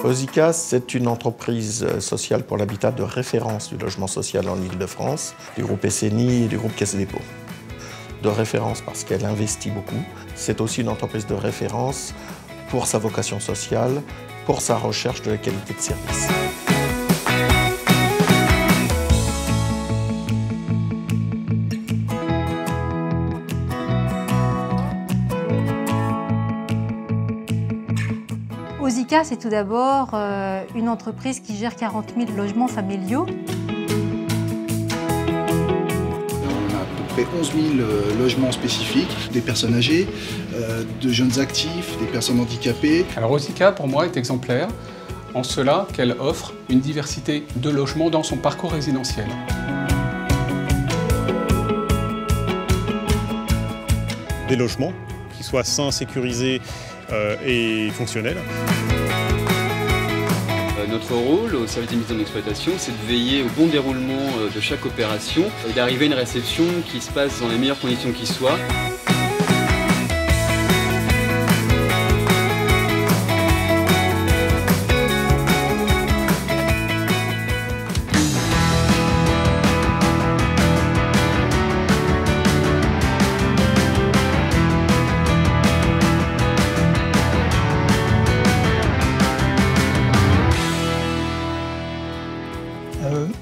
Osica, c'est une entreprise sociale pour l'habitat de référence du logement social en Île-de-France, du groupe SNI et du groupe Caisse des Dépôts. De référence parce qu'elle investit beaucoup. C'est aussi une entreprise de référence pour sa vocation sociale, pour sa recherche de la qualité de service. Osica, c'est tout d'abord une entreprise qui gère 40 000 logements familiaux. On a à peu près 11 000 logements spécifiques, des personnes âgées, de jeunes actifs, des personnes handicapées. Alors Osica, pour moi, est exemplaire en cela qu'elle offre une diversité de logements dans son parcours résidentiel. Des logements qui soient sains, sécurisés et fonctionnels. Notre rôle au service des mises en exploitation, c'est de veiller au bon déroulement de chaque opération et d'arriver à une réception qui se passe dans les meilleures conditions qui soient.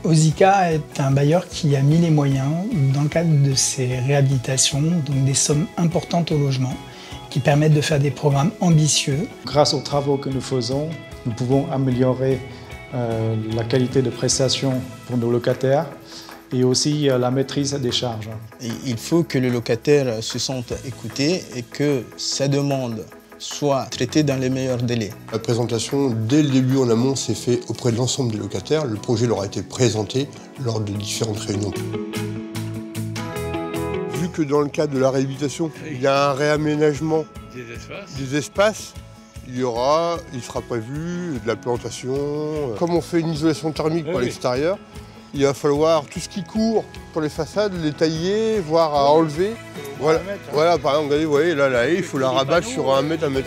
Osica est un bailleur qui a mis les moyens dans le cadre de ses réhabilitations, donc des sommes importantes au logement, qui permettent de faire des programmes ambitieux. Grâce aux travaux que nous faisons, nous pouvons améliorer la qualité de prestation pour nos locataires et aussi la maîtrise des charges. Il faut que le locataire se sente écouté et que sa demande soit traitée dans les meilleurs délais. La présentation, dès le début en amont, s'est faite auprès de l'ensemble des locataires. Le projet leur a été présenté lors de différentes réunions. Vu que dans le cadre de la réhabilitation, il y a un réaménagement des espaces, il sera prévu de la plantation. Comme on fait une isolation thermique par l'extérieur, il va falloir tout ce qui court pour les façades, les tailler, voire à enlever. Voilà, par exemple, regardez, vous voyez, là, la haie, il faut la rabattre sur 1 mètre, 1,50 m.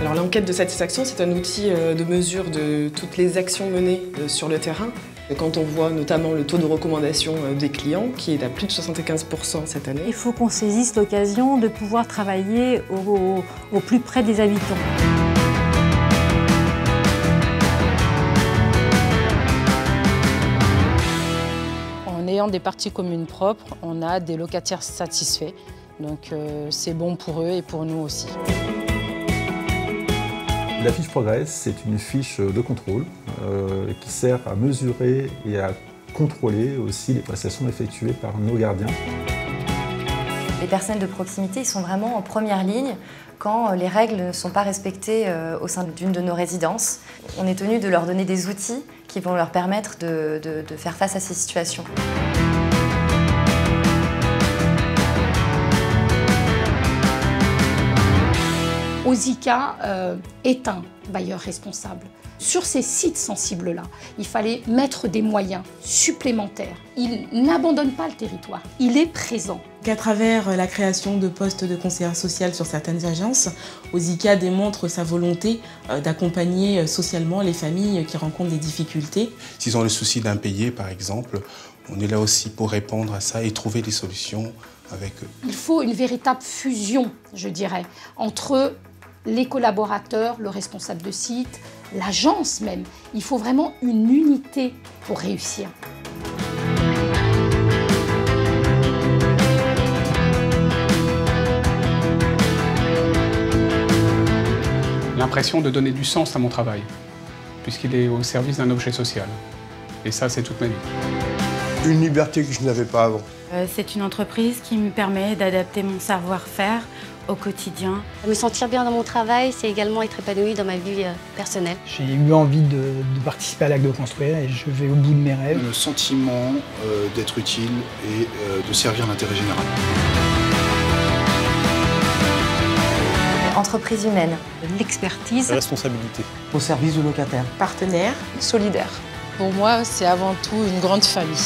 Alors l'enquête de satisfaction, c'est un outil de mesure de toutes les actions menées sur le terrain. Et quand on voit notamment le taux de recommandation des clients, qui est à plus de 75% cette année. Il faut qu'on saisisse l'occasion de pouvoir travailler au plus près des habitants. En ayant des parties communes propres, on a des locataires satisfaits. Donc c'est bon pour eux et pour nous aussi. La fiche Progress, c'est une fiche de contrôle qui sert à mesurer et à contrôler aussi les prestations effectuées par nos gardiens. Les personnels de proximité, ils sont vraiment en première ligne quand les règles ne sont pas respectées au sein d'une de nos résidences. On est tenu de leur donner des outils qui vont leur permettre de faire face à ces situations. Osica est un bailleur responsable. Sur ces sites sensibles-là, il fallait mettre des moyens supplémentaires. Il n'abandonne pas le territoire, il est présent. Qu'à travers la création de postes de conseillère sociale sur certaines agences, Osica démontre sa volonté d'accompagner socialement les familles qui rencontrent des difficultés. S'ils ont le souci d'impayé, par exemple, on est là aussi pour répondre à ça et trouver des solutions avec eux. Il faut une véritable fusion, je dirais, entre les collaborateurs, le responsable de site, l'agence même. Il faut vraiment une unité pour réussir. L'impression de donner du sens à mon travail, puisqu'il est au service d'un objet social. Et ça, c'est toute ma vie. Une liberté que je n'avais pas avant. C'est une entreprise qui me permet d'adapter mon savoir-faire au quotidien. Me sentir bien dans mon travail, c'est également être épanouie dans ma vie personnelle. J'ai eu envie de participer à l'acte de construire et je vais au bout de mes rêves. Le sentiment d'être utile et de servir l'intérêt général. Entreprise humaine. L'expertise. La responsabilité. Au service du locataire. Partenaire. Solidaire. Pour moi, c'est avant tout une grande famille.